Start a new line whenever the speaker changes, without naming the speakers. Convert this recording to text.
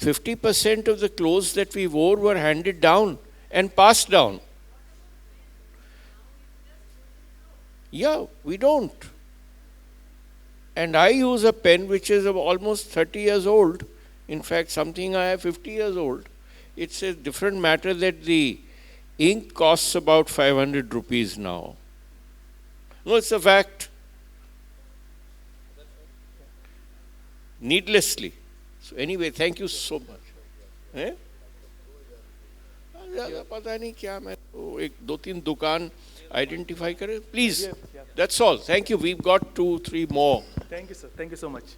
50% of the clothes that we wore were handed down and passed down. Yeah, we don't. And I use a pen which is of almost 30 years old. In fact, something I have 50 years old. It's a different matter that the ink costs about 500 rupees now. No, it's a fact. Needlessly. So anyway, thank you so much. Eh? पता नहीं क्या मैं तो एक दो तीन दुकान identify करें. Please. That's all. Thank you. We've got 2-3 more.
Thank you, sir. Thank you so much.